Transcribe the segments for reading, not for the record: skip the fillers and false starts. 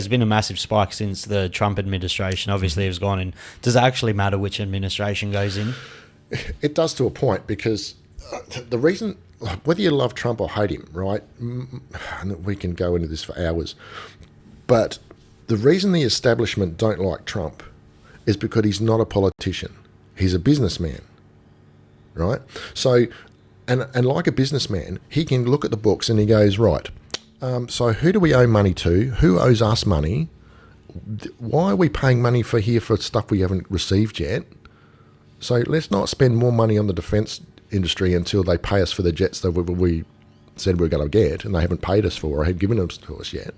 there's been a massive spike since the Trump administration obviously has gone in. Does it actually matter which administration goes in? It does to a point, because the reason, whether you love Trump or hate him, right? And we can go into this for hours, but the reason the establishment don't like Trump is because he's not a politician. He's a businessman, right? So, and like a businessman, he can look at the books and he goes, right, so who do we owe money to? Who owes us money? Why are we paying money for stuff we haven't received yet? So let's not spend more money on the defence industry until they pay us for the jets that we said we were going to get, and they haven't paid us for or had given them to us yet.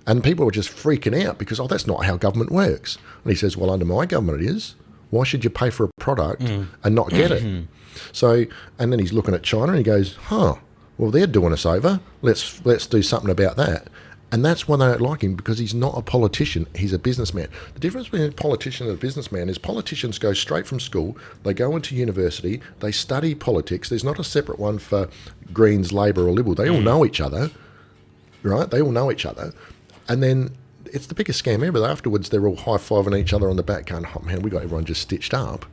And people were just freaking out because, that's not how government works. And he says, well, under my government it is. Why should you pay for a product and not get it? So, and then he's looking at China and he goes, well, they're doing us over. Let's do something about that. And that's why they don't like him, because he's not a politician. He's a businessman. The difference between a politician and a businessman is politicians go straight from school, they go into university, they study politics. There's not a separate one for Greens, Labor or Liberal. They all know each other, right? They all know each other. And then it's the biggest scam ever. Afterwards, they're all high-fiving each other on the back going, oh, man, we got everyone just stitched up.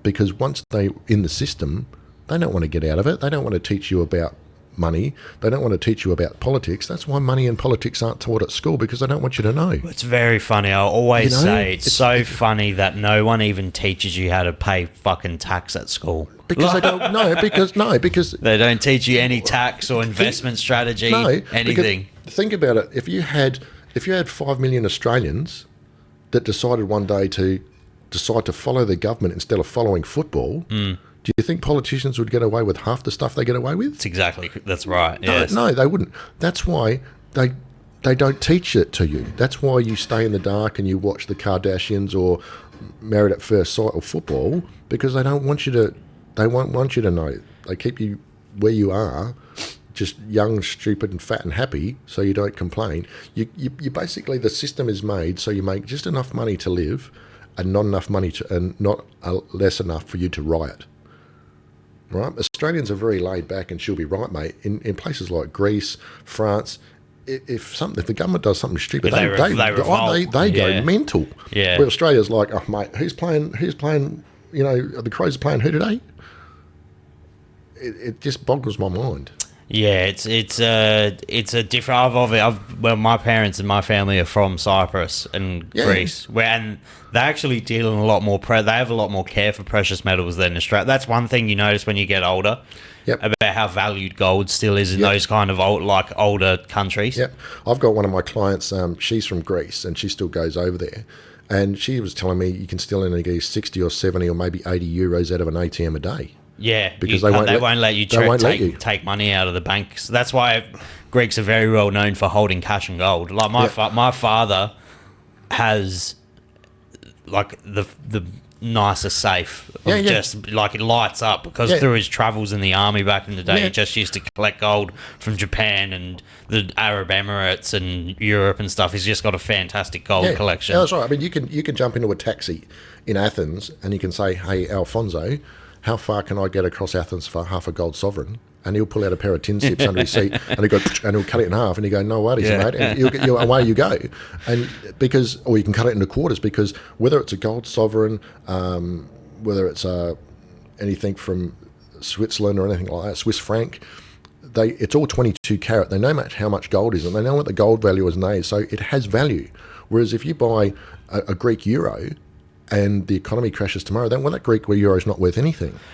Because once they're in the system, they don't want to get out of it. They don't want to teach you about money. They don't want to teach you about politics. That's why money and politics aren't taught at school, because they don't want you to know. It's very funny. I always say it's so funny that no one even teaches you how to pay fucking tax at school. Because they don't know. Because they don't teach you any tax or investment strategy, anything. Think about it. If you had 5 million Australians that decided one day to follow the government instead of following football, do you think politicians would get away with half the stuff they get away with? That's right. Yes. No, they wouldn't. That's why they don't teach it to you. That's why you stay in the dark and you watch the Kardashians or Married at First Sight or football, because they don't want you to. They won't want you to know. They keep you where you are, just young, stupid, and fat and happy, so you don't complain. You basically, the system is made so you make just enough money to live, and not enough money and not less enough for you to riot. Right? Australians are very laid back, and she'll be right, mate. In places like Greece, France, if the government does something stupid, they go mental. Yeah. Where Australia's like, oh mate, who's playing? You know, the Crows are playing who today? It just boggles my mind. Yeah, it's a different. Well, my parents and my family are from Cyprus and Greece, and they actually deal in a lot more. They have a lot more care for precious metals than Australia. That's one thing you notice when you get older. Yep. About how valued gold still is in those kind of older countries. Yep. I've got one of my clients. She's from Greece and she still goes over there, and she was telling me you can still only get 60 or 70 or maybe 80 euros out of an ATM a day. Yeah, because they won't let you take money out of the banks. That's why Greeks are very well known for holding cash and gold. Like my father has like the nicest safe. Just like it lights up because through his travels in the army back in the day, he just used to collect gold from Japan and the Arab Emirates and Europe and stuff. He's just got a fantastic gold collection. Yeah, that's right. I mean, you can jump into a taxi in Athens and you can say, "Hey, Alfonso, how far can I get across Athens for half a gold sovereign?" And he'll pull out a pair of tin sips under his seat, and he'll cut it in half, and you go, "No worries, mate," and away you go. And or you can cut it into quarters, because whether it's a gold sovereign, whether it's anything from Switzerland or anything like that, Swiss franc, it's all 22 carat. They know how much gold is, and they know what the gold value is now, so it has value. Whereas if you buy a Greek euro and the economy crashes tomorrow, then that Greek euro is not worth anything.